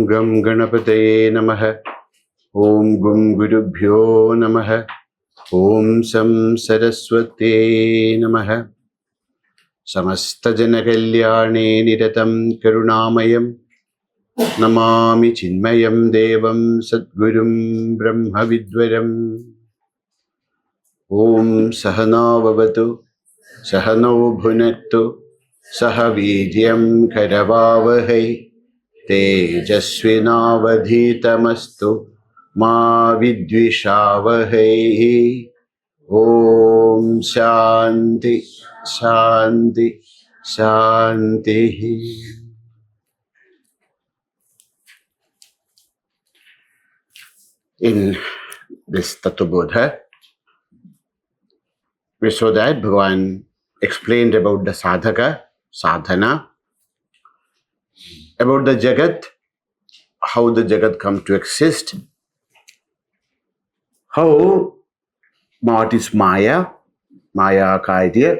Gam Ganapataye Namaha. Om Gum Gurubhyo Namaha. Om Sam Saraswati Namaha. Samasta Janakalyane Niratam Karunamayam. Namami Chinmayam Devam Sadgurum Brahma Vidvaram. Om Sahana Vavatu Sahano Bhunattu Sahavidyam Karavavahai Tejasvinavadhitamastu Ma Vidvishavahai. Om Shanti Shanti Shanti. In this Tattvabodha, we saw that Bhagavan explained about the sadhaka, sadhana, about the Jagat, how the Jagat come to exist, how what is Maya, Maya ka idea.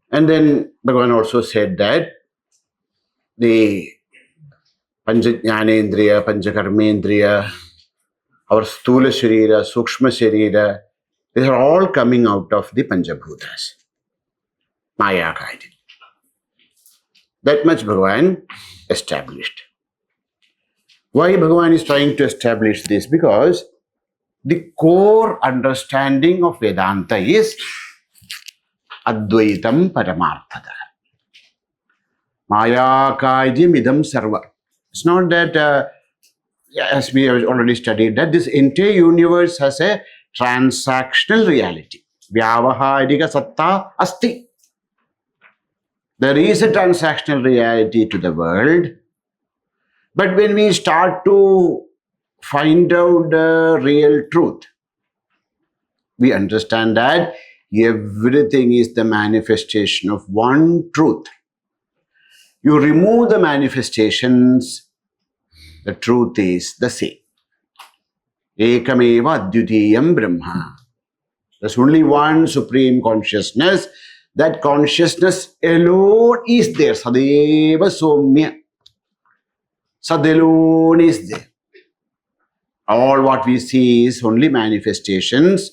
And then Bhagavan also said that the Pancha Jnanendriya, Pancha Karmendriya, our Sthula Sharira, Sukshma Sharira, these are all coming out of the Panchabhutas. Maya ka idea. That much Bhagavan established. Why Bhagavan is trying to establish this? Because the core understanding of Vedanta is Advaitam Paramarthada. Maya Kaidya Midam Sarva. It's not that, as we have already studied, that this entire universe has a transactional reality. Vyavaharika Satta Asti. There is a transactional reality to the world. But when we start to find out the real truth, we understand that everything is the manifestation of one truth. You remove the manifestations, the truth is the same. Ekameva adhyutiyam Brahma. There's only one supreme consciousness. That consciousness alone is there. Sadeva Somya. Sad alone is there. All what we see is only manifestations.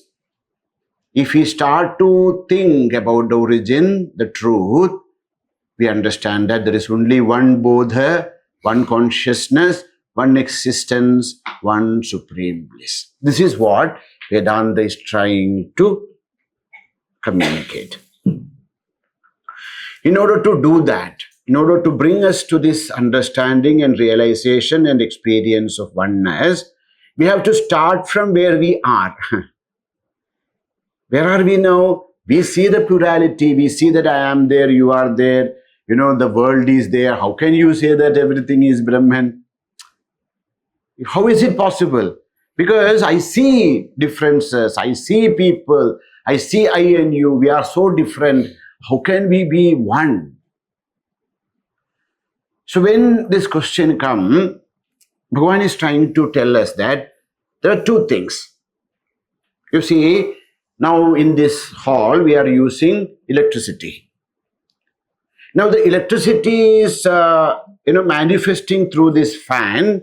If we start to think about the origin, the truth, we understand that there is only one Bodha, one consciousness, one existence, one supreme bliss. This is what Vedanta is trying to communicate. In order to do that, in order to bring us to this understanding and realization and experience of oneness, we have to start from where we are. Where are we now? We see the plurality. We see that I am there, you are there. You know, the world is there. How can you say that everything is Brahman? How is it possible? Because I see differences. I see people. I see I and you. We are so different. How can we be one? So when this question comes, Bhagavan is trying to tell us that there are two things. You see, now in this hall, we are using electricity. Now the electricity is, manifesting through this fan.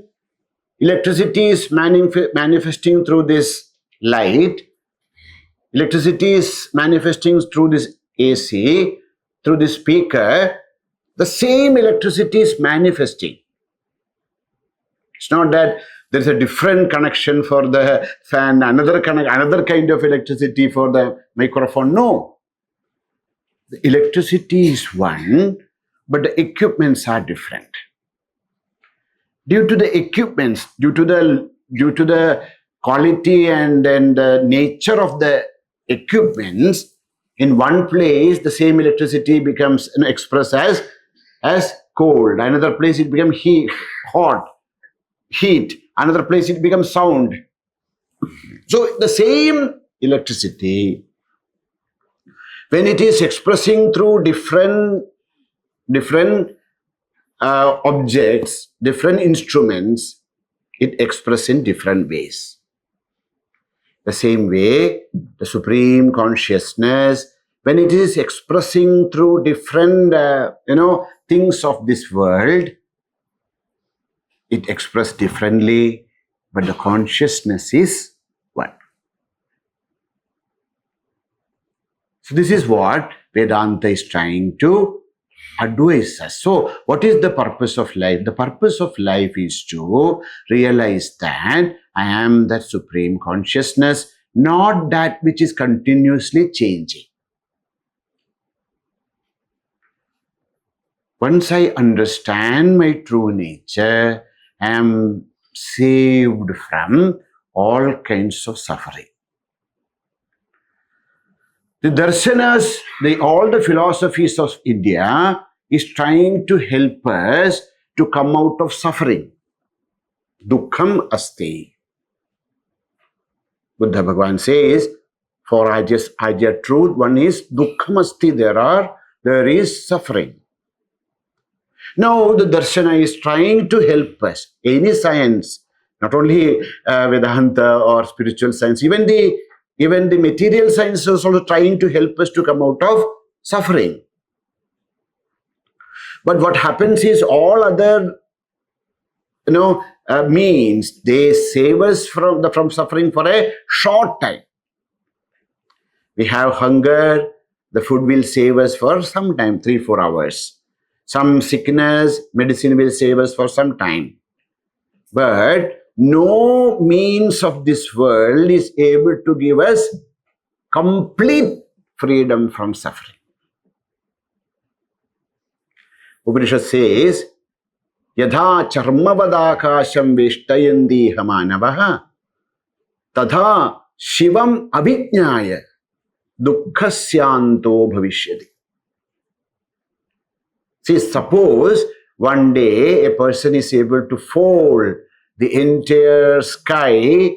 Electricity is manifesting through this light. Electricity is manifesting through this AC, through this speaker. The same electricity is manifesting. It's not that there is a different connection for the fan, another kind of electricity for the microphone. No. The electricity is one, but the equipments are different. Due to the equipments, due to the quality and the nature of the equipments, in one place the same electricity becomes expressed as cold. Another place it becomes hot, heat. Another place it becomes sound. So the same electricity, when it is expressing through different objects, different instruments, it expresses in different ways. The same way, the Supreme Consciousness, when it is expressing through different, things of this world, it expressed differently, but the consciousness is one. So this is what Vedanta is trying to advise us. So what is the purpose of life? The purpose of life is to realize that I am that supreme consciousness, not that which is continuously changing. Once I understand my true nature, I am saved from all kinds of suffering. The darshanas, all the philosophies of India is trying to help us to come out of suffering. Dukkham asti. Buddha Bhagavan says, for Ajya truth, one is dukkham asti, there is suffering. Now the darshana is trying to help us. Any science, not only Vedanta or spiritual science, even the material science is also trying to help us to come out of suffering. But what happens is all other means they save us from suffering for a short time. We have hunger, the food will save us for some time, 3-4 hours. Some sickness, medicine will save us for some time. But no means of this world is able to give us complete freedom from suffering. Upanishad says, Yadha charmavadakasham veshtayandi hamanavaha tadha shivam abhijnaya dukkhasyanto bhavishyati. See, suppose one day a person is able to fold the entire sky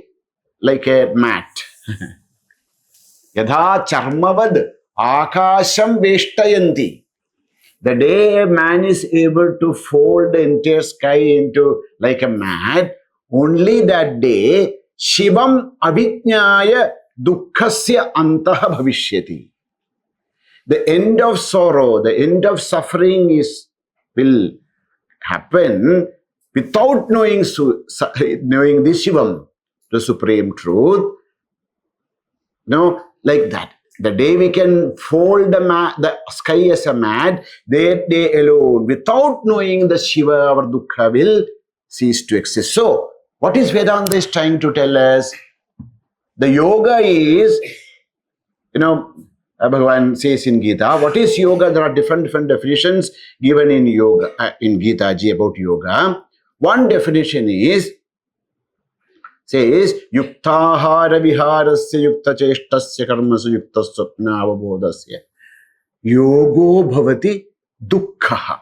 like a mat. Yadha charmavad akasham veshtayanti. The day a man is able to fold the entire sky into like a mat, only that day shivam abhijnaya dukkhasya antaha bhavishyati. The end of sorrow, the end of suffering will happen without knowing the Shivam, the supreme truth. Like that. The day we can fold the sky as a mat, that day alone, without knowing the Shiva, our dukkha will cease to exist. So, what is Vedanta is trying to tell us? The yoga is, Bhagavan says in Gita, what is yoga? There are different definitions given in yoga, in Gita ji about yoga. One definition says, yuktahara viharasya yukta cheshtasya karmasu yukta swapna avabodhasya yogo bhavati dukkha.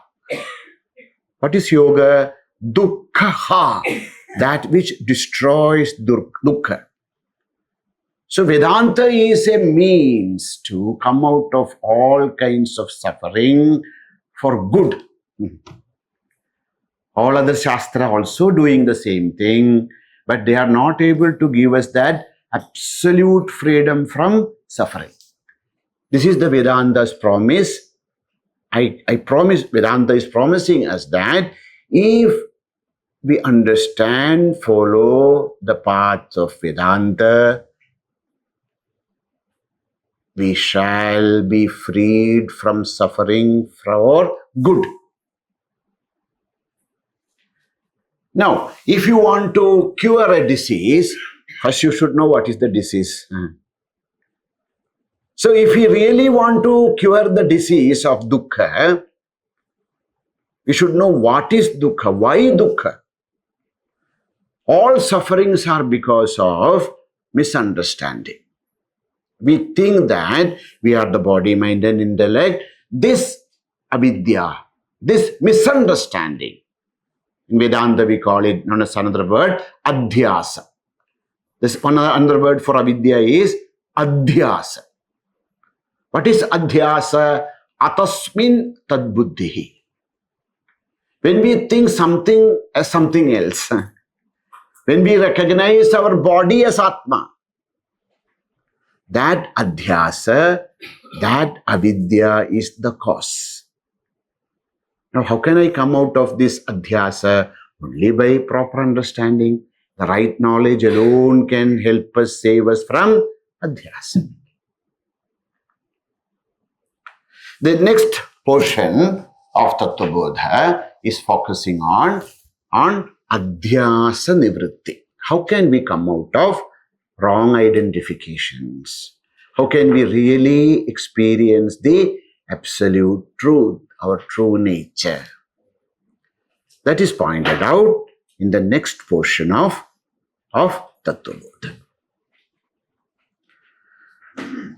What is yoga? Dukkha, that which destroys dukkha. So Vedanta is a means to come out of all kinds of suffering for good. All other Shastra also doing the same thing, but they are not able to give us that absolute freedom from suffering. This is the Vedanta's promise. I promise, Vedanta is promising us that if we understand, follow the path of Vedanta, we shall be freed from suffering for good. Now, if you want to cure a disease, first you should know what is the disease. So if we really want to cure the disease of dukkha, we should know what is dukkha, why dukkha. All sufferings are because of misunderstanding. We think that we are the body, mind and intellect. This avidya, this misunderstanding, in Vedanta we call it, known as another word, adhyasa. This another word for avidya is adhyasa. What is adhyasa? Atasmin tad buddhihi. When we think something as something else, when we recognize our body as Atma, that adhyasa, that avidya is the cause. Now, how can I come out of this adhyasa? Only by proper understanding. The right knowledge alone can help us, save us from adhyasa. The next portion of Tattvabodha is focusing on adhyasa nivritti. How can we come out of wrong identifications? How can we really experience the absolute truth, our true nature? That is pointed out in the next portion of Tattvabodha.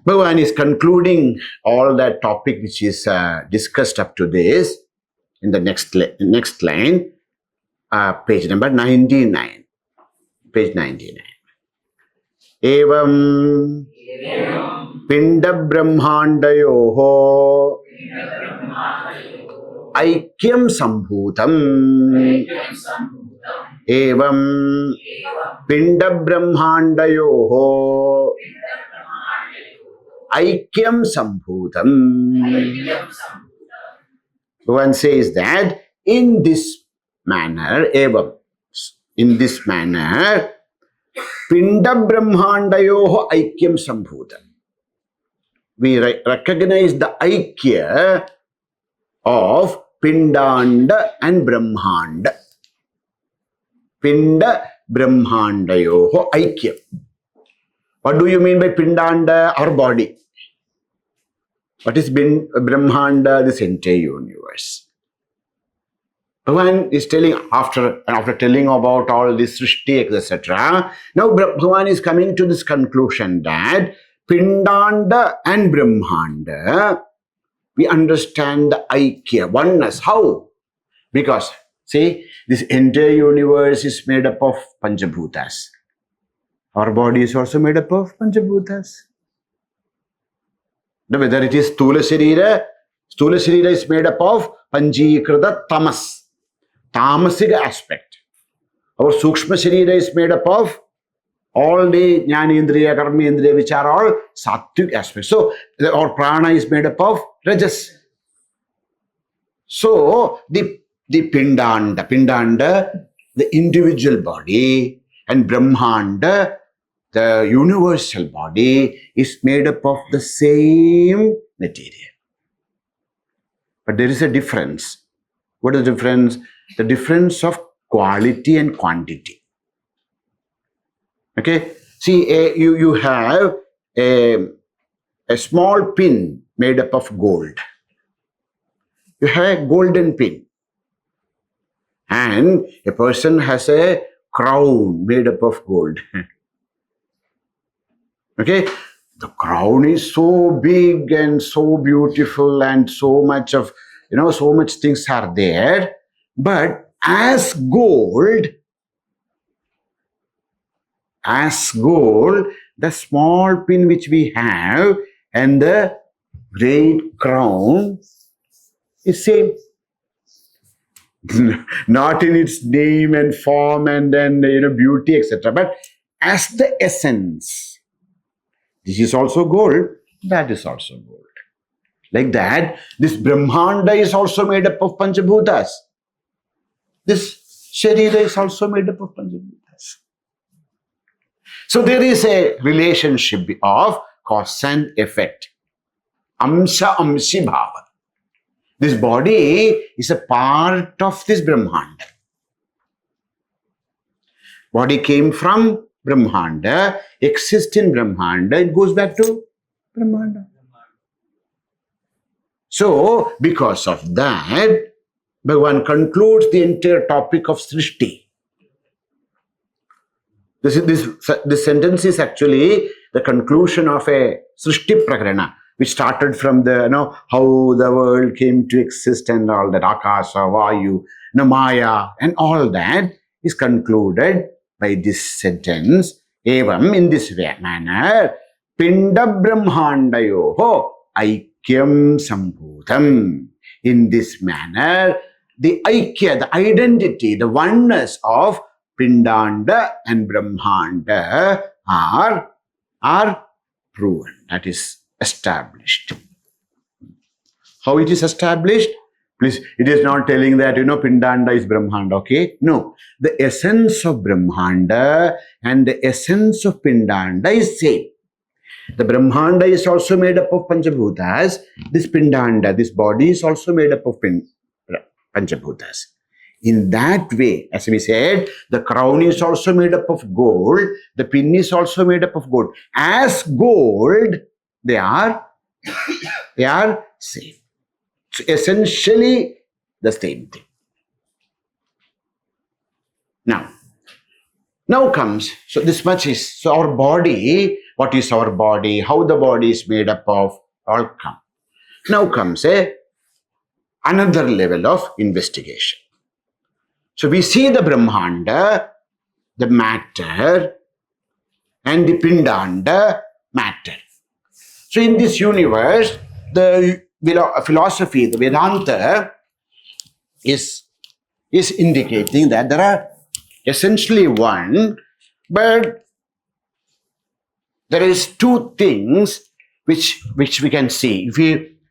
Bhagavan is concluding all that topic which is discussed up to this in the next line, page number 99. Page 99. Evam pinda brahmandayoho aikyam sambhutam. Evam pinda brahmandayoho aikyam sambhutam. One says that in this manner, evam, in this manner, pinda brahmandayoho aikyam sambhutam. We recognize the aikya of pindanda and brahmanda. Pinda brahmandayoho aikyam. What do you mean by pindanda? Our body. What is brahmanda? This entire universe. Bhagavan is telling, after telling about all this srishti, etc., now Bhagavan is coming to this conclusion that pindanda and brahmanda, we understand the aikya, oneness. How? Because, see, this entire universe is made up of panchabhutas. Our body is also made up of panchabhutas. Whether it is Stula Sharira is made up of Panjikrita Tamas, tamasic aspect. Our Sukshma Sharira is made up of all the Jnanendriya, Karmendriya, which are all Sattvic aspects. So, our Prana is made up of Rajas. So, the Pindanda, the individual body, and Brahmanda, the universal body, is made up of the same material. But there is a difference. What is the difference? The difference of quality and quantity. Okay? See, you have a small pin made up of gold. You have a golden pin. And a person has a crown made up of gold. Okay, the crown is so big and so beautiful and so much of, so much things are there. But as gold, the small pin which we have and the great crown is same. Not in its name and form and then, beauty, etc. But as the essence. This is also gold, that is also gold. Like that, this Brahmanda is also made up of Panchabhutas. This Sharira is also made up of Panchabhutas. So there is a relationship of cause and effect. Amsa Amshi Bhava. This body is a part of this Brahmanda. Body came from Brahmanda, exists in Brahmanda, it goes back to Brahmanda. So, because of that, Bhagavan concludes the entire topic of Srishti. This sentence is actually the conclusion of a Srishti Prakarana, which started from the, how the world came to exist and all that, Akasha, Vayu, Maya, and all that is concluded by this sentence. Evam, in this manner, Pinda Brahmandayoho Aikyam Sambhutam. In this manner, the Aikya, the identity, the oneness of Pindanda and Brahmanda are proven. That is established. How it is established? Please, it is not telling that, Pindanda is Brahmanda, okay? No. The essence of Brahmanda and the essence of Pindanda is same. The Brahmanda is also made up of Panchabhutas. This Pindanda, this body is also made up of Panchabhutas. In that way, as we said, the crown is also made up of gold. The pin is also made up of gold. As gold, they are same. So essentially, the same thing. Now comes, so this much is, so our body, what is our body, how the body is made up of, all come. Now comes another level of investigation. So we see the Brahmanda, the matter, and the Pindanda, matter. So in this universe, the philosophy, the Vedanta, is indicating that there are essentially one, but there is two things which we can see.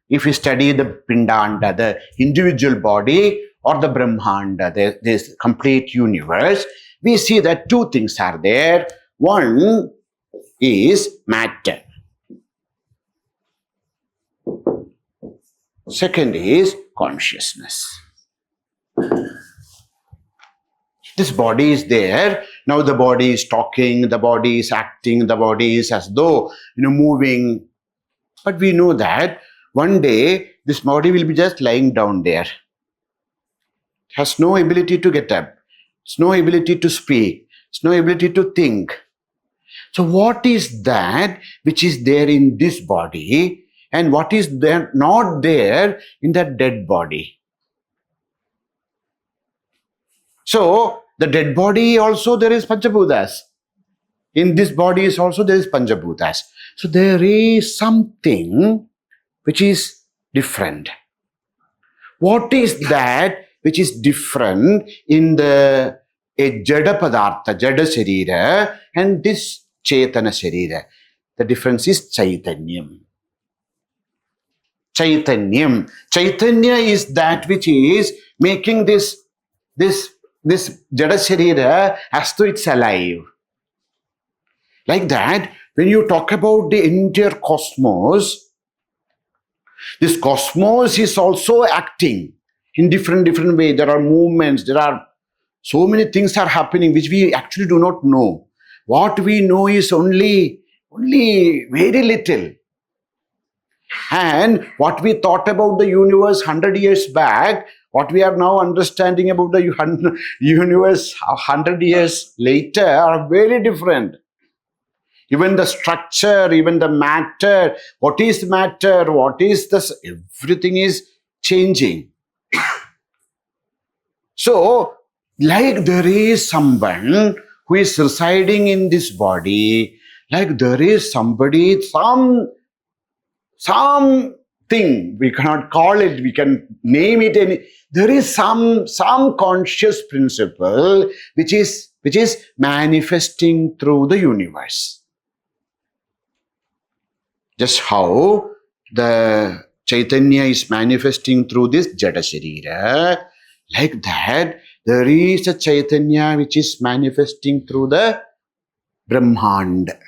If we study the Pindanda, the individual body, or the Brahmanda, this complete universe, we see that two things are there. One is matter. Second is consciousness. This body is there. Now the body is talking, the body is acting, the body is as though, moving. But we know that one day this body will be just lying down there. It has no ability to get up. It's no ability to speak. It's no ability to think. So what is that which is there in this body, and what is there not there in that dead body? So the dead body also there is Panchabhutas. In this body is also there is Panchabhutas. So there is something which is different. What is that which is different in a Jada Padartha, Jada Sharira, and this Chetana Sharira? The difference is Chaitanyam. Chaitanyam. Chaitanya is that which is making this Jada Sharira as though it's alive. Like that, when you talk about the entire cosmos, this cosmos is also acting in different ways. There are movements, there are so many things are happening which we actually do not know. What we know is only very little. And what we thought about the universe 100 years back, what we are now understanding about the universe 100 years later are very different. Even the structure, even the matter, what is matter, what is this, everything is changing. So, like there is someone who is residing in this body, like there is somebody, something, we cannot call it, we can name it any, there is some conscious principle which is manifesting through the universe. Just how the Chaitanya is manifesting through this Jada Sharira, like that, there is a Chaitanya which is manifesting through the Brahmanda.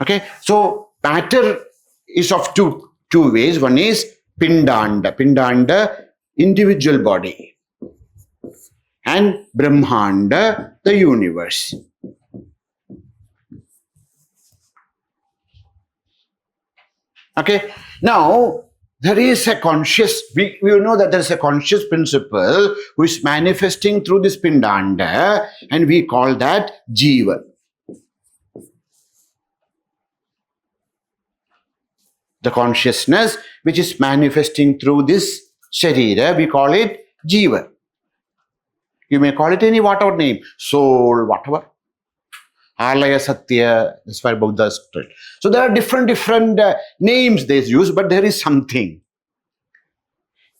Okay, so matter is of two ways. One is Pindanda, individual body, and Brahmanda, the universe. Okay, now there is a conscious, we know that there is a conscious principle who is manifesting through this Pindanda, and we call that Jiva. The consciousness which is manifesting through this Sharira, we call it Jiva. You may call it any whatever name, soul, whatever. Alaya Satya, that's why Buddha's told. So there are different names they use, but there is something.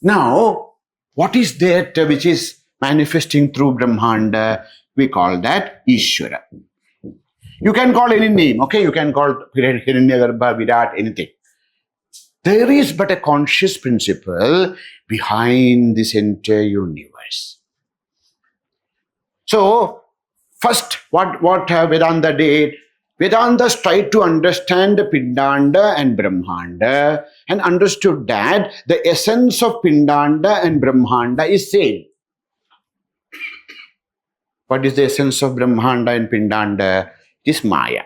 Now, what is that which is manifesting through Brahmanda? We call that Ishvara. You can call any name, okay? You can call Hiranyagarbha, Virat, anything. there is but a conscious principle behind this entire universe. So, first, what Vedanta did? Vedantas tried to understand the Pindanda and Brahmanda and understood that the essence of Pindanda and Brahmanda is same. What is the essence of Brahmanda and Pindanda? It is Maya.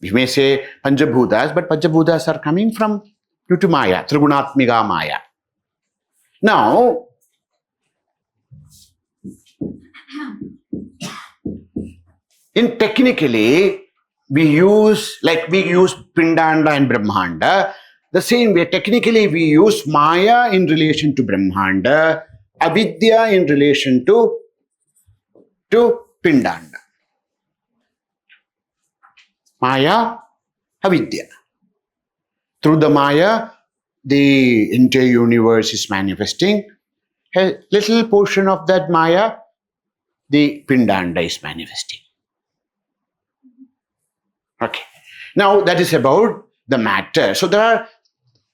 We may say Panchabhutas, but Panchabhutas are coming from due to Maya, Trigunatmika Maya. Now, in technically, we use Pindanda and Brahmanda. The same way, technically, we use Maya in relation to Brahmanda, Avidya in relation to Pindanda. Maya, Avidya. Through the Maya, the entire universe is manifesting. A little portion of that Maya, the Pindanda is manifesting. Okay. Now that is about the matter. So there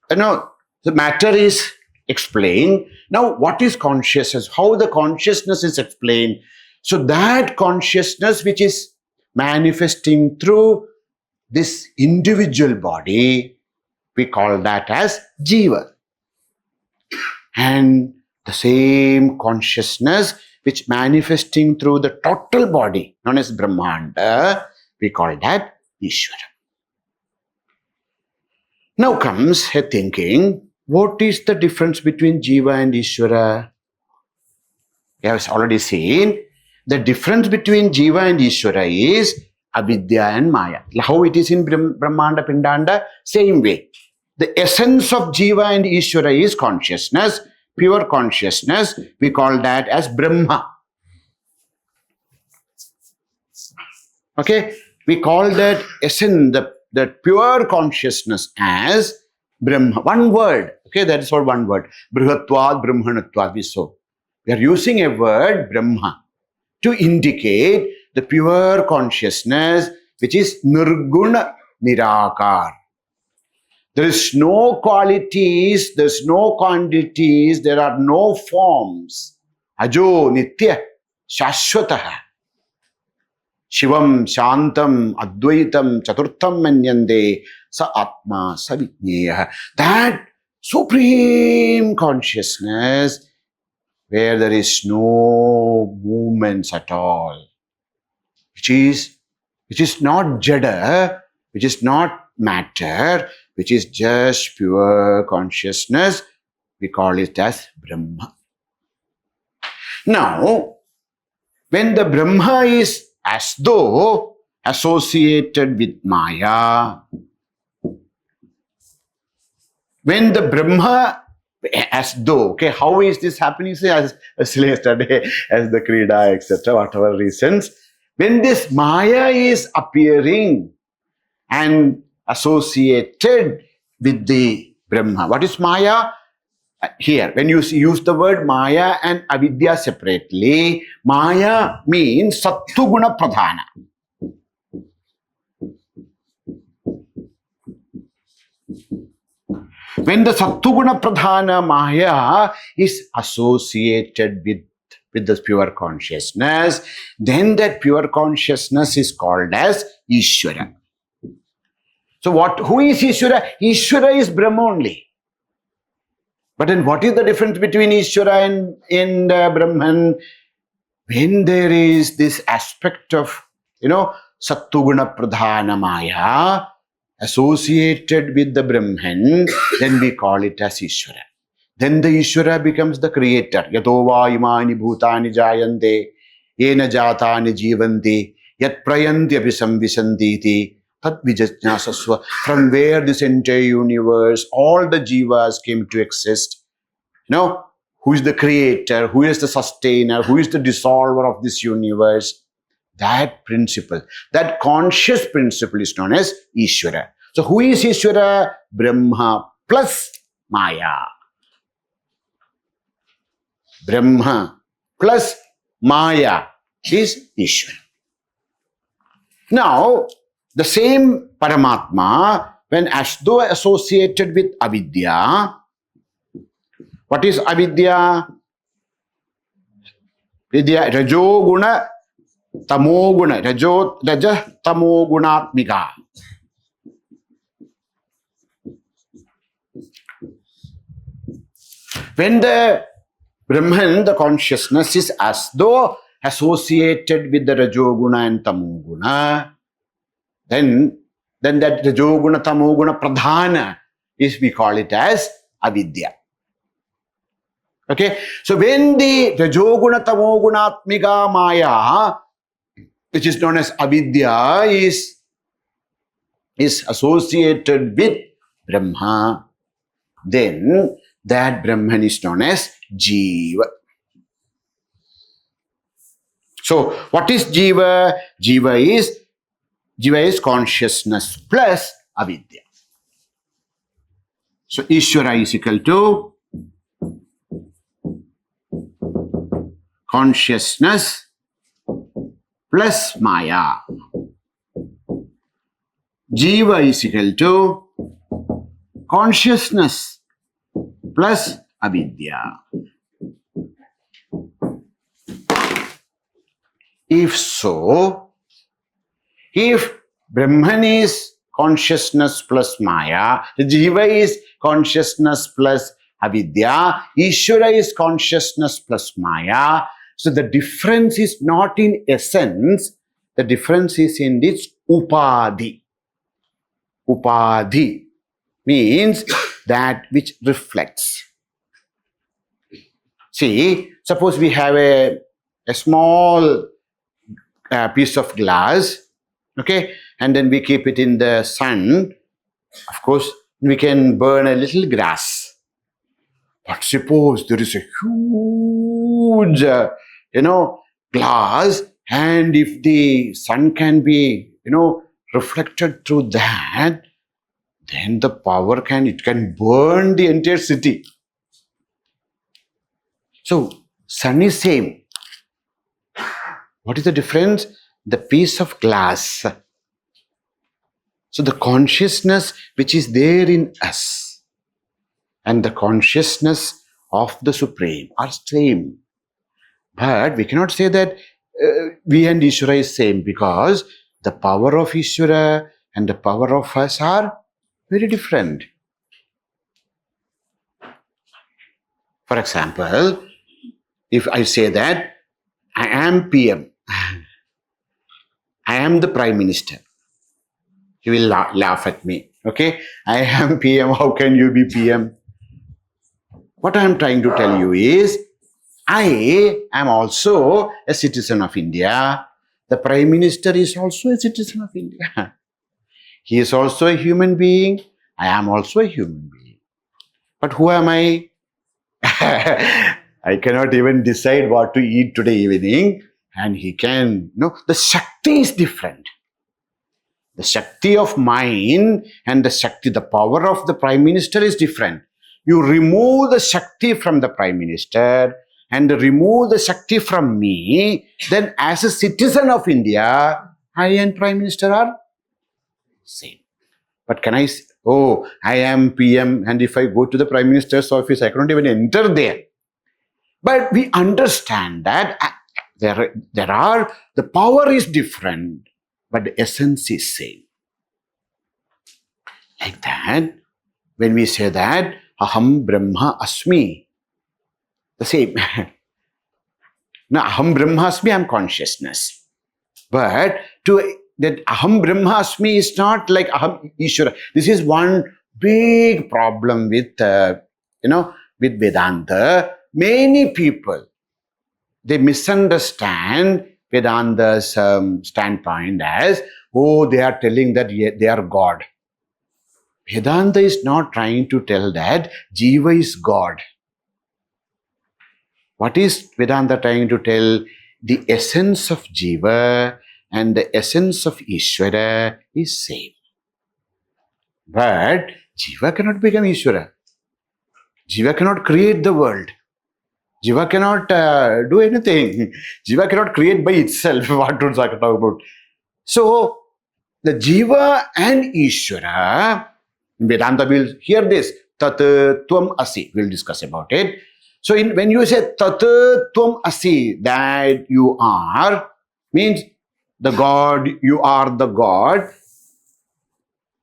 are, the matter is explained. Now what is consciousness? How the consciousness is explained. So that consciousness which is manifesting through this individual body, we call that as Jiva. And the same consciousness which manifesting through the total body, known as Brahmanda, we call that Ishvara. Now comes a thinking, what is the difference between Jiva and Ishvara? We have already seen the difference between Jiva and Ishvara is Avidya and Maya. How it is in Brahmanda, Pindanda, same way. The essence of Jiva and Ishvara is consciousness, pure consciousness. We call that as Brahma. Okay? We call that essence, that pure consciousness as Brahma. One word. Okay, that is all one word. Brihatvad, Brahmanatvad. So we are using a word, Brahma, to indicate the pure consciousness which is Nirguna Nirakar. There is no qualities, there is no quantities, there are no forms. Ajo Nitya Shashwataha. Shivam Shantam Advaitam Chaturtham Manyande Sa Atma Sa Vijnaya. That supreme consciousness where there is no movements at all, which is not jada, which is not matter, which is just pure consciousness, we call it as Brahma. Now, when the Brahma is as though associated with Maya, when the Brahma as though, okay, how is this happening? Say, as yesterday, as the Krida, etc., whatever reasons, when this Maya is appearing and associated with the Brahma. What is Maya? Here, when you use the word Maya and Avidya separately, Maya means Sattuguna Pradhana. When the Sattuguna Pradhana Maya is associated with the pure consciousness, then that pure consciousness is called as Ishvara. So who is Ishvara? Ishvara is Brahma only. But then what is the difference between Ishvara and Brahman? When there is this aspect of, Sattuguna Pradhana Maya associated with the Brahman, then we call it as Ishvara. Then the Ishvara becomes the creator. Yatova imani bhutani jayante, yena jatani jivanti, yat prayanti abhisamvisanditi. From where this entire universe, all the jivas came to exist. Who is the creator, who is the sustainer, who is the dissolver of this universe? That principle, that conscious principle is known as Ishvara. So who is Ishvara? Brahma plus Maya. Brahma plus Maya is Ishvara. Now, the same Paramatma when as though associated with avidya, what is avidya? Vidya, rajoguna, tamoguna, raja tamogunatmika. When the Brahman, the consciousness, is as though associated with the rajoguna and tamoguna, then that rajoguna, tamoguna, pradhana is, we call it as avidya. Okay, so when the rajoguna, tamogunatmika maya, which is known as avidya, is associated with Brahma, then that Brahman is known as Jiva. So, what is Jiva? Jiva is consciousness plus avidya. So, Ishvara is equal to consciousness plus Maya. Jiva is equal to consciousness plus avidya. If so, if Brahman is consciousness plus Maya, the Jiva is consciousness plus avidya, Ishvara is consciousness plus Maya. So the difference is not in essence, the difference is in its upadhi. Upadhi means that which reflects. See, suppose we have a small piece of glass, okay, and then we keep it in the sun. Of course, we can burn a little grass. But suppose there is a huge, glass, and if the sun can be, reflected through that, then the power can burn the entire city. So, sun is same. What is the difference? The piece of glass. So, the consciousness which is there in us and the consciousness of the Supreme are same. But we cannot say that we and Ishvara is same, because the power of Ishvara and the power of us are very different. For example, if I say that I am PM, I am the Prime Minister, you will laugh at me. Okay, I am PM, how can you be PM? What I am trying to tell you is, I am also a citizen of India. The Prime Minister is also a citizen of India. He is also a human being. I am also a human being. But who am I? I cannot even decide what to eat today evening. And he can, the Shakti is different. The Shakti of mine and the power of the Prime Minister is different. You remove the Shakti from the Prime Minister and remove the Shakti from me, then as a citizen of India, I and Prime Minister are same. But can I say, oh, I am PM, and if I go to the Prime Minister's office, I cannot even enter there. But we understand that the power is different, but the essence is same. Like that, when we say that, Aham Brahma Asmi, the same. Now, Aham Brahma Asmi, I am consciousness. But that Aham Brahma Asmi is not like Aham Ishvara. This is one big problem with, with Vedanta. Many people, they misunderstand Vedanta's standpoint as, oh, they are telling that they are God. Vedanta is not trying to tell that Jiva is God. What is Vedanta trying to tell? The essence of Jiva and the essence of Ishvara is same. But Jiva cannot become Ishvara. Jiva cannot create the world. Jiva cannot do anything. Jiva cannot create by itself. What would I talk about? So, the Jiva and Ishvara In Vedanta, we'll hear this. Tat Tvam Asi. We'll discuss about it. So when you say Tat Tvam Asi, that you are, means the God, you are the God.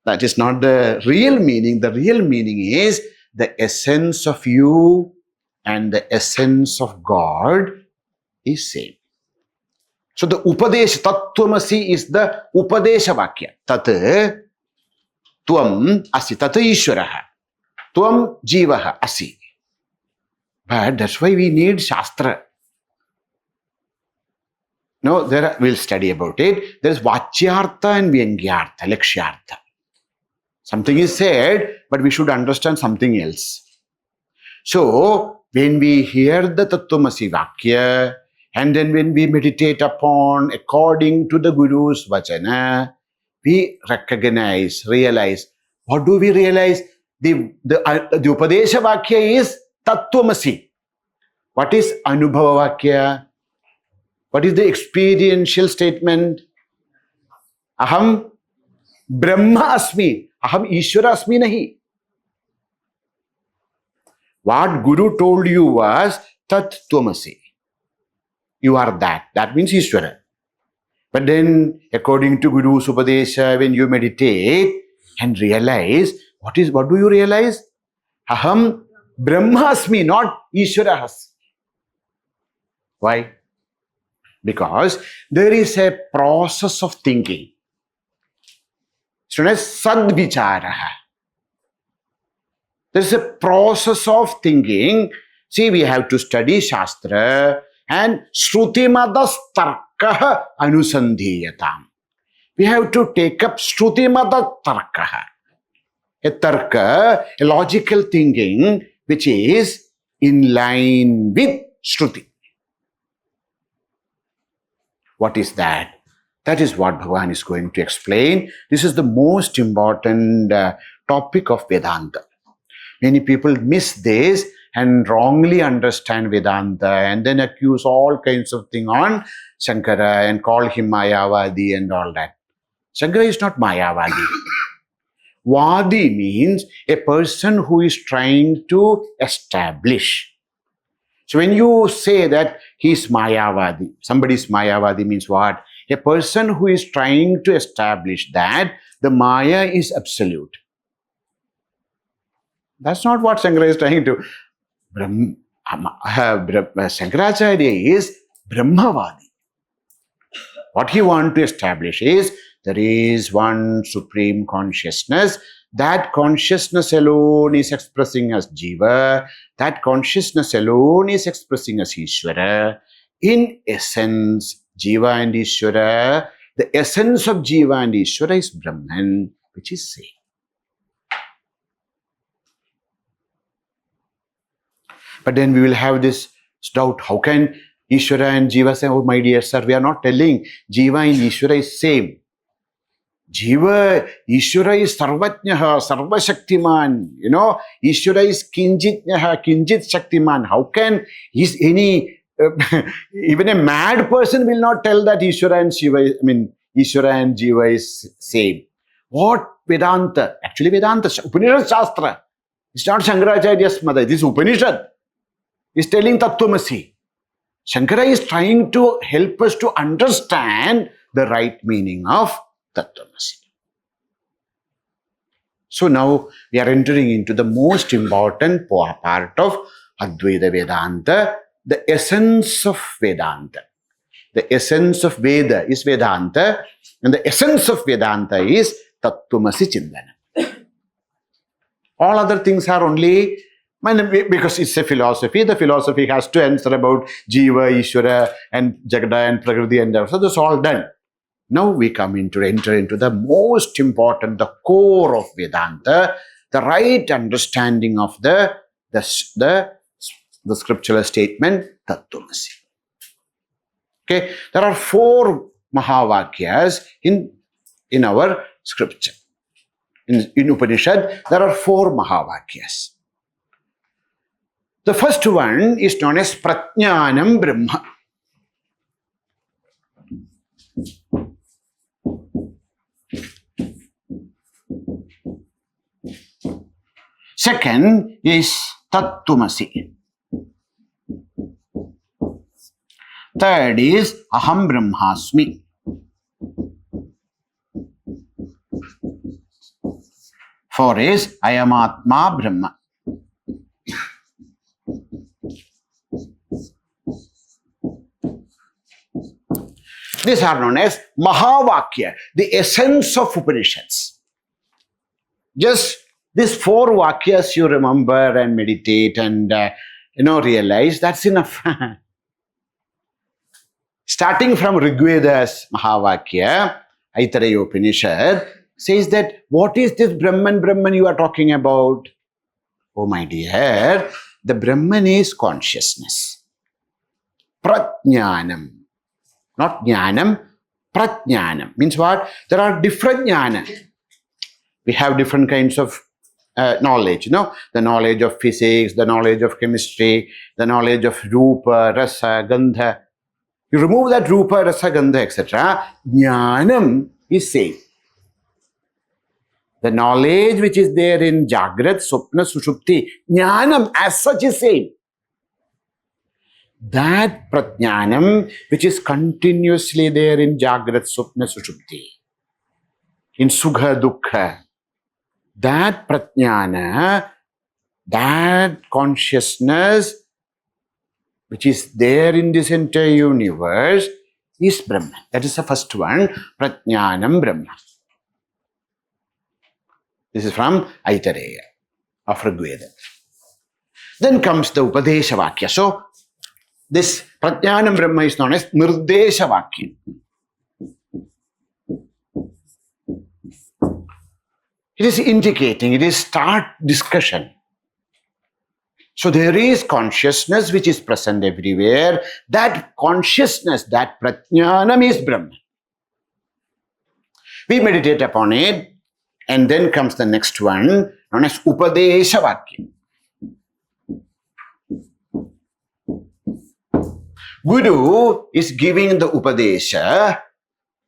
That is not the real meaning. The real meaning is the essence of you and the essence of God is same. So the Upadesha, Tattvamasi is the Upadesha Vakya. Tat Tvam Asi, Tat Ishwaraha. Tvam Jivaha Asi. But that's why we need Shastra. No, we'll study about it. There is Vachyartha and Vyangyartha, Lakshyartha. Something is said, but we should understand something else. So, when we hear the Tattvamasi Vakya, and then when we meditate upon according to the Guru's Vachana, we recognize, realize. What do we realize? The Upadesha Vakya is Tattvamasi. What is Anubhava Vakya? What is the experiential statement? Aham Brahma Asmi. Aham Ishvara Asmi Nahi. What Guru told you was Tat Tvamasi. You are that. That means Ishvara. But then, according to Guru's Upadesha, when you meditate and realize, what do you realize? Aham Brahmasmi, not Ishvarahas. Why? Because there is a process of thinking. It's known as Sadvicharaha. There is a process of thinking. See, we have to study Shastra and Shrutimada Tarkaha Anusandhiyatam. We have to take up Shrutimada Tarkaha. A tarka, a logical thinking, which is in line with Shruti. What is that? That is what Bhagavan is going to explain. This is the most important topic of Vedanta. Many people miss this and wrongly understand Vedanta and then accuse all kinds of things on Shankara and call him Mayavadi and all that. Shankara is not Mayavadi. Vadi means a person who is trying to establish. So when you say that he is Mayavadi, somebody is Mayavadi means what? A person who is trying to establish that the Maya is absolute. That's not what Shankara is trying to. Shankaracharya is Brahmavadi. What he wants to establish is there is one supreme consciousness. That consciousness alone is expressing as Jiva. That consciousness alone is expressing as Ishvara. In essence, Jiva and Ishvara, the essence of Jiva and Ishvara is Brahman, which is same. But then we will have this doubt. How can Ishvara and Jiva say, oh my dear sir, we are not telling Jiva and Ishvara is same. Jiva, Ishvara is Sarvajnaha, Sarvashaktiman. You know, Ishvara is Kinjitnyaha, Kinjit Shaktiman. How can any, even a mad person will not tell that Ishvara and Ishvara and Jiva is same. What Vedanta? Actually Vedanta, Upanishad Shastra. It's not Shankaracharya's mother, this is Upanishad. It's telling Tattvamasi. Shankara is trying to help us to understand the right meaning of Tattvamasi. So now we are entering into the most important part of Advaita Vedanta, the essence of Vedanta. The essence of Veda is Vedanta, and the essence of Vedanta is Tattvamasi Chindana. All other things are only, because it's a philosophy, the philosophy has to answer about Jiva, Ishvara, and Jagada, and Prakriti, and so that's all done. Now we enter into the most important, the core of Vedanta, the right understanding of the scriptural statement, Tattvamasi. Okay, there are 4 Mahavakyas in our scripture. In Upanishad, there are 4 Mahavakyas. The first one is known as Prajnanam Brahma. Second is Tattvamasi. Third is Aham Brahmasmi. Four is I am Atma Brahma. These are known as Mahavakya, the essence of Upanishads. Just these four Vakyas you remember and meditate and realize, that's enough. Starting from Rigveda's Mahavakya, Aitareya Upanishad says that what is this Brahman you are talking about? Oh my dear, the Brahman is consciousness. Prajnanam. Not jnanam, prajnanam. Means what? There are different jnana. We have different kinds of knowledge, the knowledge of physics, the knowledge of chemistry, the knowledge of rupa, rasa, gandha. You remove that rupa, rasa, gandha, etc. Jnanam is same. The knowledge which is there in Jagrat, Swapna, Sushupti, jnanam as such is same. That prajnanam which is continuously there in Jagrat, Swapna, Sushupti, in Sugha, Dukkha, that prajnana, that consciousness which is there in this entire universe is Brahman. That is the first one, Prajnanam Brahma. This is from Aitareya of Rigveda. Then comes the Upadesha Vakya. So, this Prajnanam Brahma is known as Nirdesha Vakya. It is indicating, it is start discussion. So there is consciousness which is present everywhere. That consciousness, that Prajnanam is Brahman. We meditate upon it, and then comes the next one, known as Upadesha Vakya. Guru is giving the Upadesha,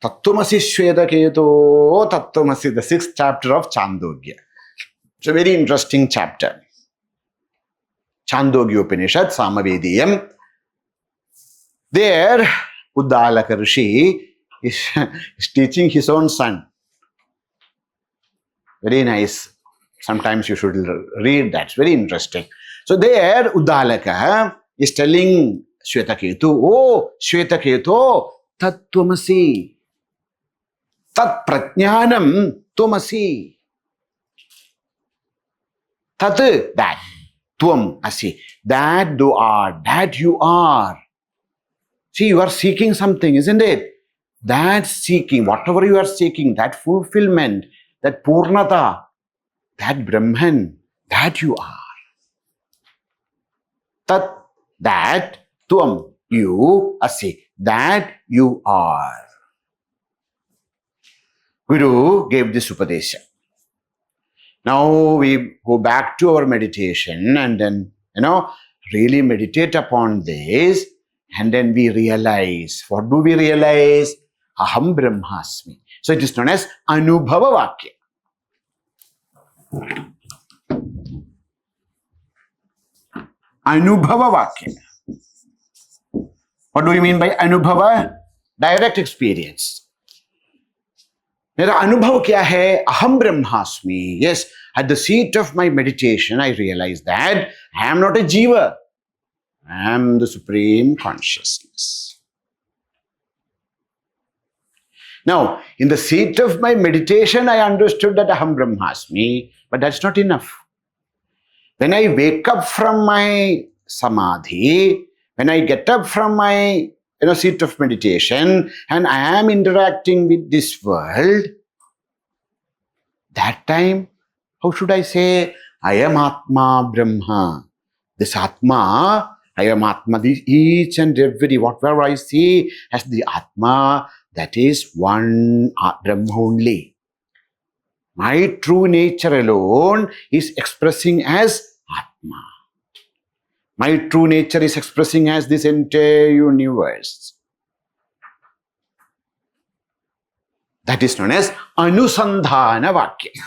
Tattvamasi Shvedaketo, Tattvamasi, the 6th chapter of Chandogya. It's a very interesting chapter. Chandogya Upanishad, Samavediyam. There, Uddalaka Rishi is teaching his own son. Very nice. Sometimes you should read that. It's very interesting. So there, Uddalaka is telling Shvetaketu, oh, Shvetaketu, Tattvamasi. Tat Prajnanam Tvamasi. Tat, that. Tvam asi. That you are. That you are. See, you are seeking something, isn't it? That seeking, whatever you are seeking, that fulfillment, that Purnata, that Brahman, that you are. Tat, that, Tvam, you, asi, that you are. Guru gave this Upadesha. Now we go back to our meditation and then, really meditate upon this, and then we realize, what do we realize? Aham Brahmasmi. So it is known as Anubhava Vakya. Anubhava Vakya. What do we mean by Anubhava? Direct experience. मेरा अनुभव क्या है? Aham Brahmasmi. Yes, at the seat of my meditation, I realize that I am not a jiva. I am the supreme consciousness. Now, in the seat of my meditation, I understood that Aham Brahmasmi, but that's not enough. When I wake up from my samadhi, when I get up from my seat of meditation, and I am interacting with this world, that time, how should I say, I am Atma Brahma. This Atma, I am Atma, each and every, whatever I see as the Atma, that is one Brahma only. My true nature alone is expressing as Atma. My true nature is expressing as this entire universe. That is known as Anusandhana Vakya.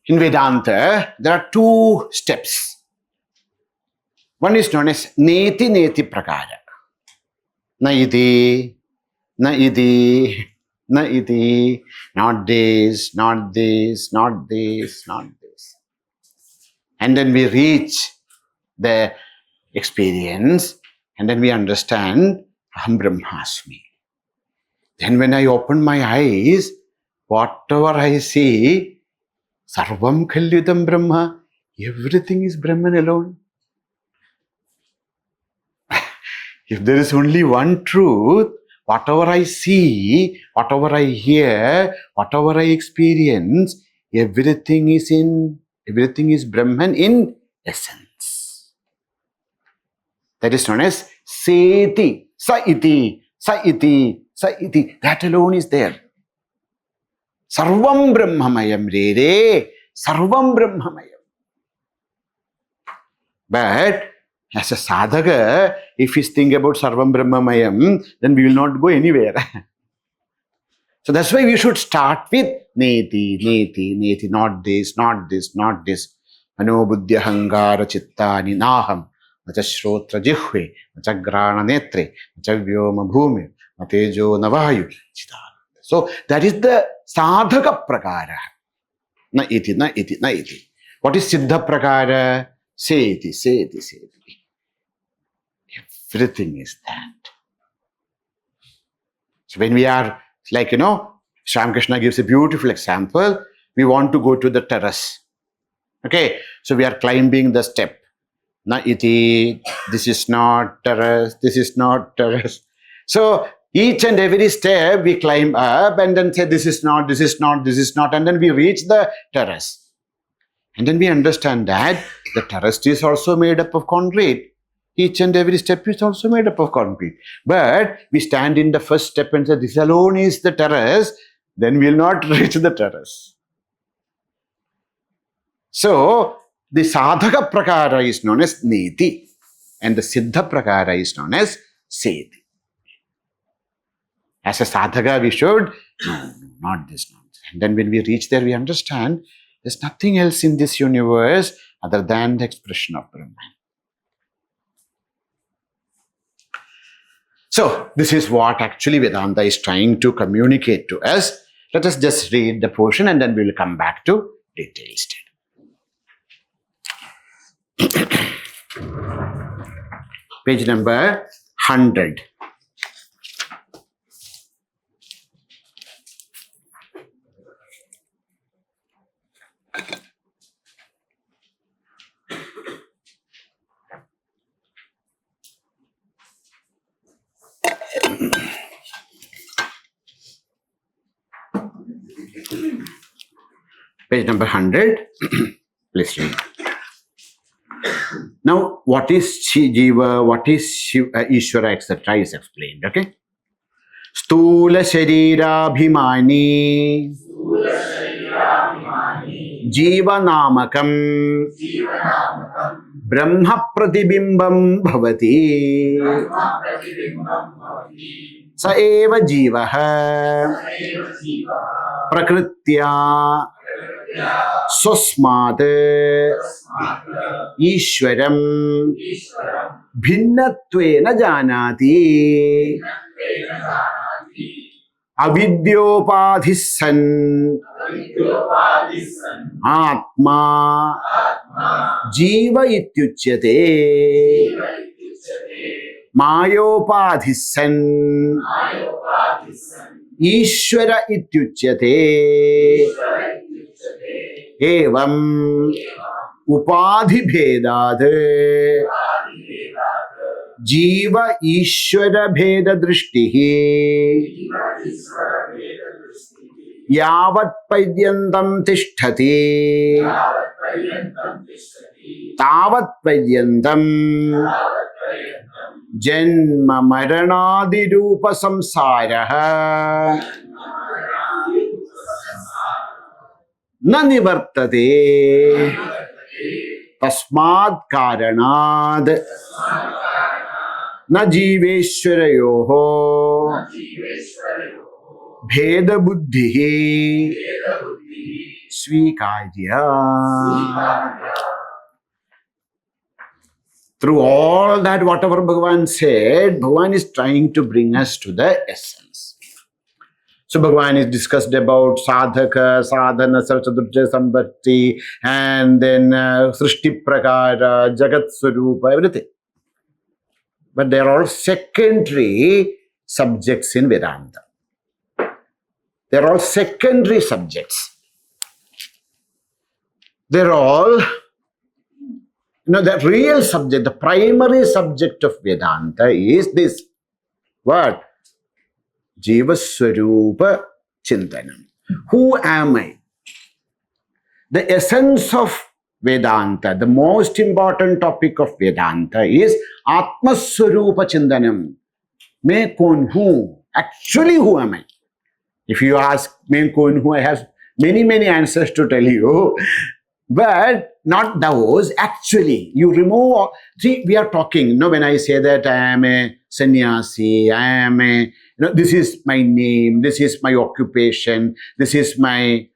In Vedanta, there are two steps. One is known as neti neti prakara. Na iti, na iti, na iti, not this, not this, not this, not this. And then we reach the experience, and then we understand Aham Brahmasmi. Then when I open my eyes, whatever I see, Sarvam Khalyutam Brahma, everything is Brahman alone. If there is only one truth, whatever I see, whatever I hear, whatever I experience, everything is Brahman in essence. That is known as Seti, Saiti, Saiti, Saiti. That alone is there. Sarvam Brahmamayam re re, Sarvam Brahmamayam. But as a sadhaka, if we think about Sarvam Brahmamayam, then we will not go anywhere. So that's why we should start with neti, neti, neti, not this, not this, not this. Mano buddhya hangara chittani naham, nacha shrotra jihve, nacha grana netre, nacha vyoma bhumi, natejo navayu, chittana. So that is the sadhaka prakara. Na iti, na iti, na iti. What is siddha prakara? Seti, seti, seti. Everything is that. So when we are like, Sri Krishna gives a beautiful example. We want to go to the terrace. Okay, so we are climbing the step. Na iti, this is not terrace, this is not terrace. So each and every step we climb up and then say this is not, this is not, this is not, and then we reach the terrace. And then we understand that the terrace is also made up of concrete. Each and every step is also made up of concrete. But we stand in the first step and say, this alone is the terrace, then we will not reach the terrace. So, the sadhaka prakara is known as neti, and the siddha prakara is known as seti. As a sadhaka, we should, no, not this, not this. And then when we reach there, we understand there's nothing else in this universe other than the expression of Brahman. So, this is what actually Vedanta is trying to communicate to us. Let us just read the portion and then we will come back to details. Page number 100. Page number 100. Please read. Now, what is Jiva, what is Shiva, Ishvara, etc. is explained. Okay? Stula Sharira Bhimani Jiva Namakam Brahma Pratibimbam Bhavati Sa eva Jivaha Prakritya Swasmat Ishwaram Bhinnatvena Janati Avidyopadhisan Atma Jiva ityuchyate Mayopadhisan Ishvara ityuchyate Evam Upadhi Bhedad Jiva Ishvara Bheda Drishtihi Yavat Padyantam Tishtati Tavat Padyantam Janma Maranadi Rupa Samsaraha Nani Vartate Tasmad Karanad Na Jiveshwarayoho Bheda Buddhihi svikarya. Through all that, whatever Bhagavan said, Bhagavan is trying to bring us to the essence. So Bhagavan is discussed about sadhaka, sadhana, Chatushtaya, sambhakti, and then srishti prakara, jagat swarupa, everything. But they are all secondary subjects in Vedanta. They are all secondary subjects. They're all, the real subject, the primary subject of Vedanta is this. What? Jiva Swarupa Chintanam. Who am I? The essence of Vedanta, the most important topic of Vedanta is Atma Swarupa Chintanam. Main kaun hu? Actually, who am I? If you ask main kaun hu, I have many answers to tell you. But not those. Actually, you remove. See, we are talking. When I say that I am a sannyasi, I am a, this is my name, this is my occupation, this is my,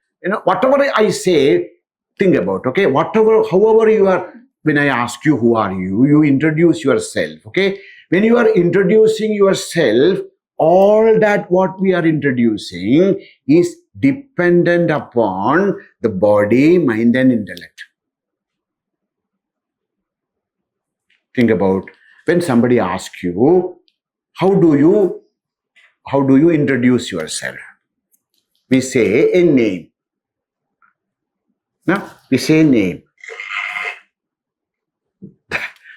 whatever I say, think about, okay? However you are, when I ask you who are you, you introduce yourself, okay? When you are introducing yourself, all that what we are introducing is dependent upon the body, mind and intellect. Think about when somebody asks you, how do you introduce yourself? We say a name. No, we say a name.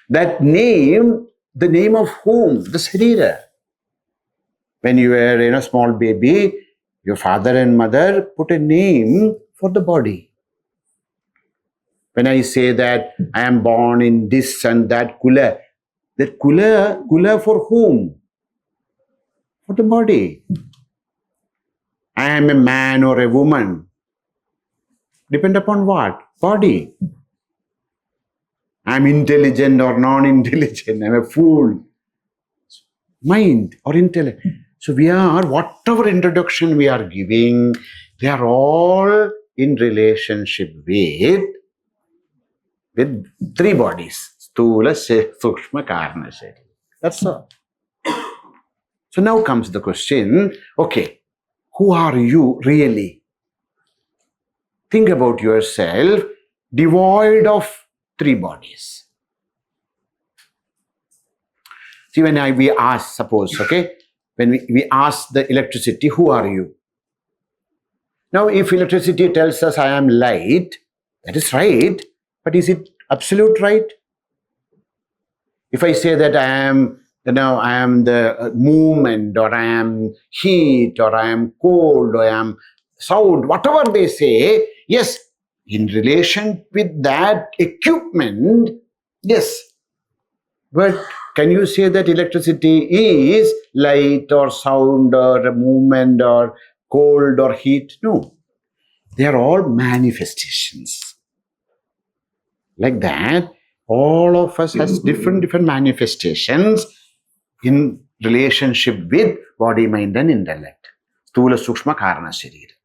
That name, the name of whom? The Sharira. When you were a small baby, your father and mother put a name for the body. When I say that I am born in this and that kula, that kula for whom? For the body. I am a man or a woman. Depend upon what? Body. I am intelligent or non-intelligent. I am a fool. Mind or intellect. So we are, whatever introduction we are giving, they are all in relationship with three bodies. Stula, Sukshma, Karna, Sharira. That's all. So now comes the question, okay, who are you really? Think about yourself, devoid of three bodies. See, when we ask, suppose, okay, when we ask the electricity, who are you? Now, if electricity tells us I am light, that is right, but is it absolute right? If I say that I am the movement, or I am heat, or I am cold, or I am sound, whatever they say, yes, in relation with that equipment, yes. But can you say that electricity is light or sound or movement or cold or heat? No. They are all manifestations. Like that, all of us has different manifestations in relationship with body, mind and intellect. Stula, Sukshma, Karna, Sharira.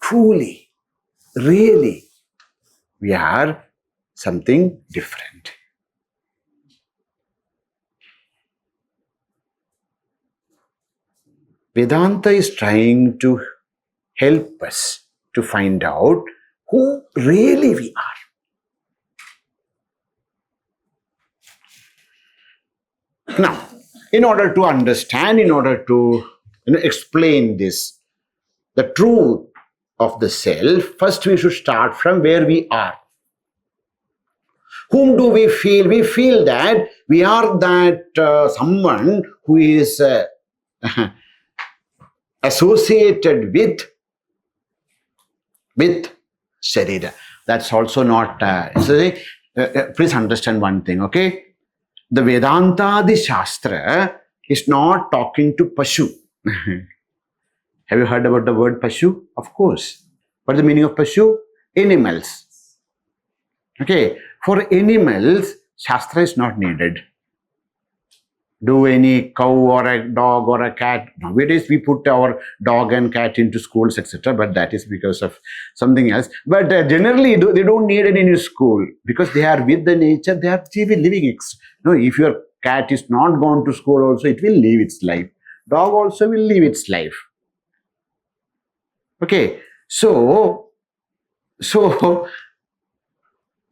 Truly, really, we are something different. Vedanta is trying to help us to find out who really we are. Now, in order to understand, in order to explain this, the truth of the self, first we should start from where we are. Whom do we feel? We feel that we are that someone who is associated with Sharira. That's also not, please understand one thing, okay? The Vedanta, the Shastra, is not talking to Pashu. Have you heard about the word Pashu? Of course. What is the meaning of Pashu? Animals. Okay, for animals, Shastra is not needed. do any cow or a dog or a cat. Nowadays, we put our dog and cat into schools, etc. But that is because of something else. But generally, they don't need it in a school because they are with the nature. They are living. If your cat is not gone to school, also it will live its life. Dog also will live its life. Okay, so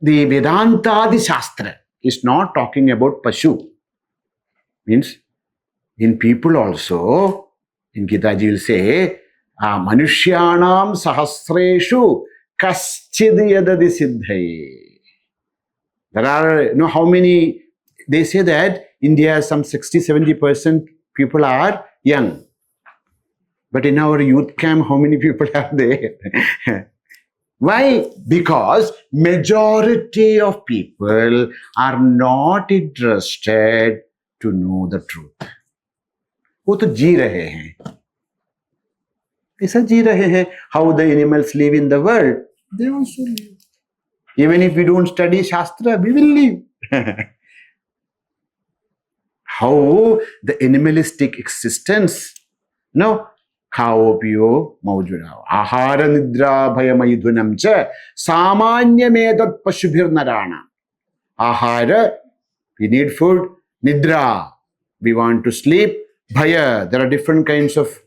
the Vedanta, the Shastra is not talking about Pashu. Means in people also, in Gita ji will say, Manushyanam sahasreshu kaschid yadadi siddhai. There are, how many, they say that India, some 60-70% people are young. But in our youth camp, how many people are there? Why? Because majority of people are not interested to know the truth. वो तो जी रहे हैं, ऐसा जी रहे हैं. How the animals live in the world, they also live. Even if we don't study Shastra, we will live. How the animalistic existence, खाओ पियो मौज रहो, आहार निद्रा भय मैथुनम च सामान्यमेतत् पशुभिर्नराणाम्. Ahara, we need food. Nidra, we want to sleep. Bhaya, there are different kinds of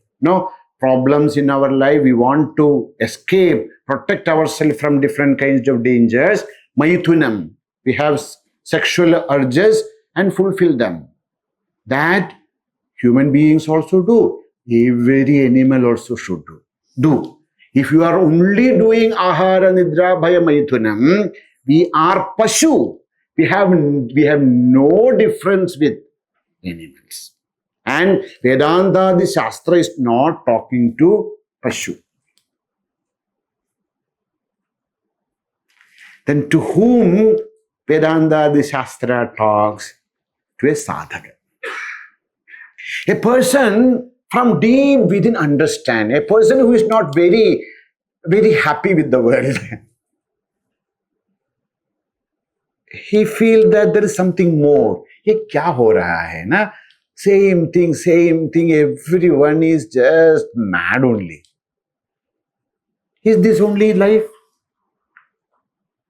problems in our life. We want to escape, protect ourselves from different kinds of dangers. Maithunam, we have sexual urges and fulfill them. That human beings also do. Every animal also should do. If you are only doing ahara, nidra, bhaya, maithunam, we are pashu. We have no difference with animals. And Vedanta, the Shastra, is not talking to pashu. Then to whom Vedanta, the Shastra, talks? To a sadhaka. A person from deep within understand. A person who is not very, very happy with the world. He feels that there is something more. ये क्या हो रहा है ना? Same thing. Everyone is just mad only. Is this only life?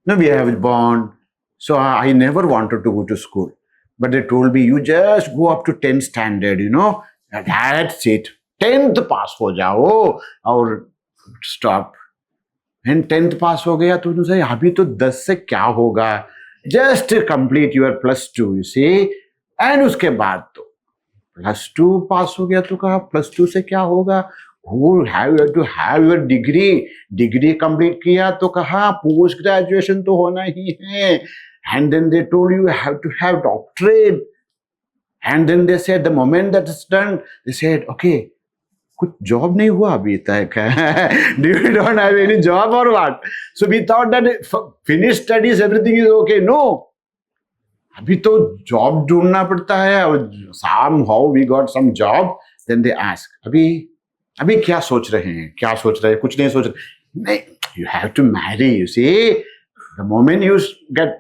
No, we have born. So I never wanted to go to school. But they told me, you just go up to 10th standard, That's it. 10th pass ho jao or stop. And 10th pass ho gaya, to say, abhi to 10 se kya hoga? Just complete your +2, you see. And uske baad to +2 pass ho gaya to kaha, +2 se kya hoga? You have to have your degree. Degree complete kiya to kaha, post graduation to hona hi hai. And then they told you have to have doctorate. And then they said the moment that is done, they said, okay, कुछ job नहीं हुआ अभी तक. Do you don't have any job or what? So we thought that finished studies, everything is okay. No. अभी तो job ढूंढना पड़ता है. Somehow we got some job. Then they ask, अभी क्या सोच रहे हैं? क्या सोच रहे हैं? कुछ नहीं सोच रहे. नहीं, you have to marry, you see. The moment you get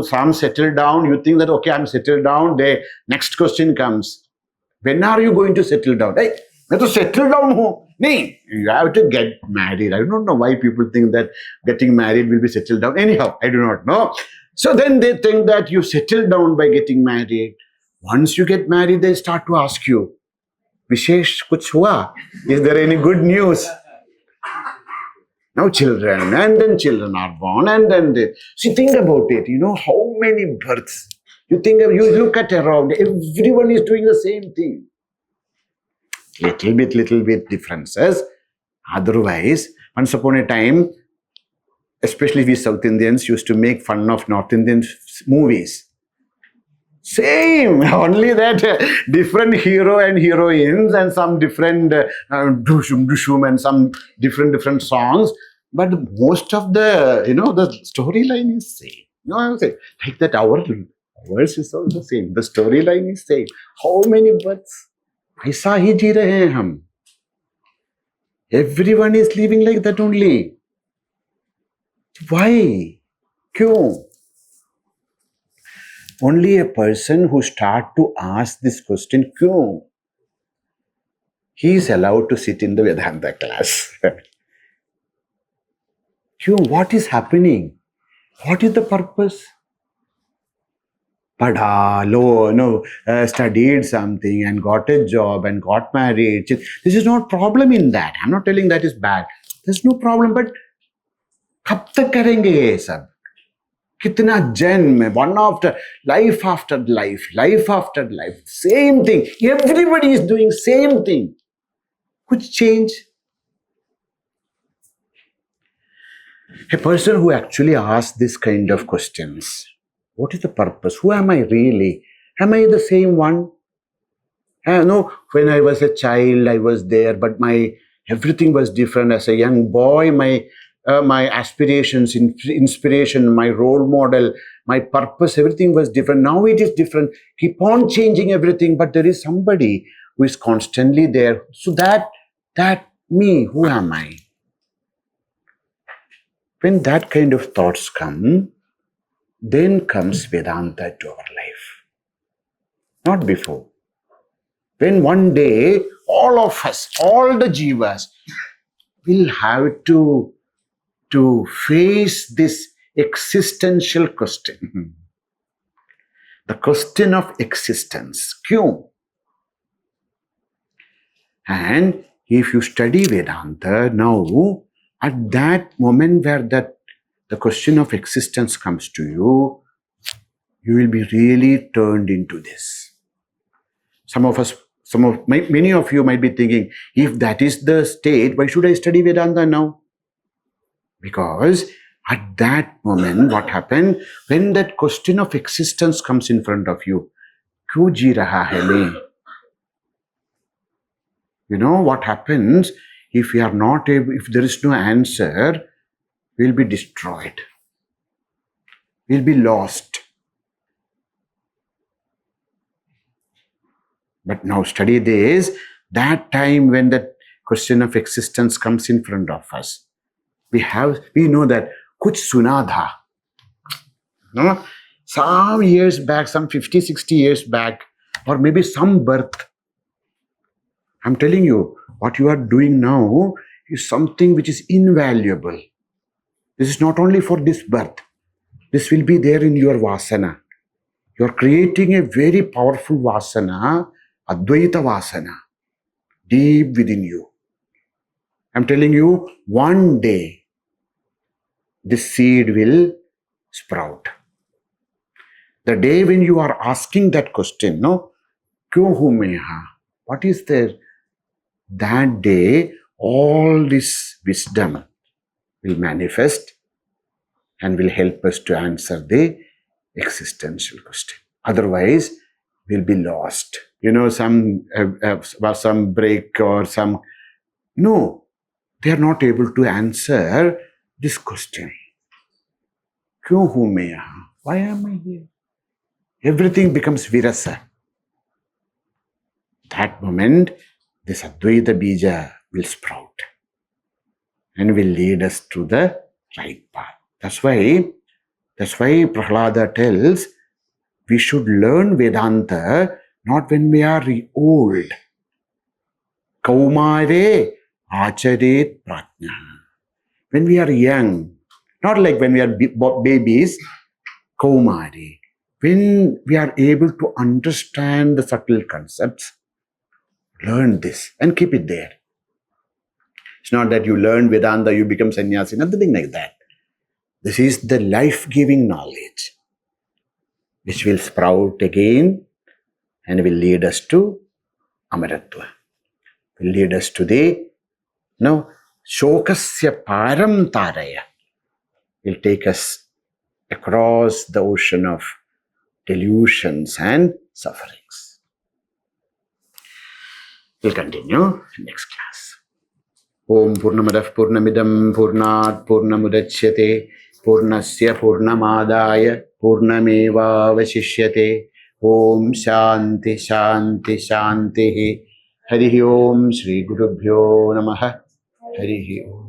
some settled down, you think that, okay, I'm settled down. The next question comes, when are you going to settle down? Hey, मैं तो settle down हूँ. नहीं, you have to get married. I don't know why people think that getting married will be settled down. Anyhow, I do not know. So then they think that you settle down by getting married. Once you get married, they start to ask you, Vishesh kuch hua? Is there any good news? Now children, and then children are born, and then they... See, think about it, how many births. You look at around, everyone is doing the same thing. Little bit differences. Otherwise, once upon a time, especially we South Indians used to make fun of North Indian movies. Same, only that different hero and heroines and some different dushum and some different songs. But most of the, the storyline is same. I would say, like that ours is also the same. The storyline is same. How many births? ऐसा ही जी रहे हैं हम. Everyone is living like that only. Why? क्यों? only a person who starts to ask this question, kyun? He is allowed to sit in the Vedanta class. Kyun, what is happening? What is the purpose? Studied something and got a job and got married. This is not problem in that. I'm not telling that is bad. There's no problem, but कब तक करेंगे ये सब? कितना जन्म, one after life, life after life, same thing. Everybody is doing same thing. Kuch change? A person who actually asks this kind of questions, what is the purpose? Who am I really? Am I the same one? No, when I was a child, I was there, but everything was different. As a young boy, my aspirations, inspiration, my role model, my purpose, everything was different. Now it is different. Keep on changing everything, but there is somebody who is constantly there. So that me, who am I? When that kind of thoughts come, then comes Vedanta to our life. Not before. When one day, all of us, all the jivas, will have to face this existential question. The question of existence. Kyun? And if you study Vedanta, now, at that moment where the question of existence comes to you, you will be really turned into this. Many of you might be thinking, if that is the state, why should I study Vedanta now? Because at that moment, what happened? When that question of existence comes in front of you, kyun ji raha hai main? You know what happens if we are not able, if there is no answer, we'll be destroyed. We'll be lost. But now study this, that time when that question of existence comes in front of us, we know that kuch suna tha. No? Some years back, some 50, 60 years back, or maybe some birth. I'm telling you, what you are doing now is something which is invaluable. This is not only for this birth. This will be there in your vasana. You are creating a very powerful vasana, Advaita Vasana, deep within you. I'm telling you, one day, this seed will sprout. The day when you are asking that question, no, kyun hu main ha? What is there? That day, all this wisdom will manifest and will help us to answer the existential question. Otherwise, we'll be lost. You know, some break or some... No, they are not able to answer this question. Kyun hu main yahan? Why am I here? Everything becomes virasa. That moment, this Advaita Bija will sprout and will lead us to the right path. That's why Prahlada tells we should learn Vedanta not when we are old. Kaumare acharet prajna. When we are young, not like when we are babies, Kaumare. When we are able to understand the subtle concepts, learn this and keep it there. It's not that you learn Vedanta, you become sannyasi, nothing like that. This is the life-giving knowledge which will sprout again and will lead us to Amaratva. Will lead us to the Shokasya Param Taraya. Will take us across the ocean of delusions and sufferings. We'll continue next class. Om Purnamadah Purnamidam Purnat Purnamudachyate Purnasya Purnamadaya Purnameva Vasishyate. Om Shanti Shanti Shanti. Harihi Om Shri Gurubhyo Namaha. Harihi Om.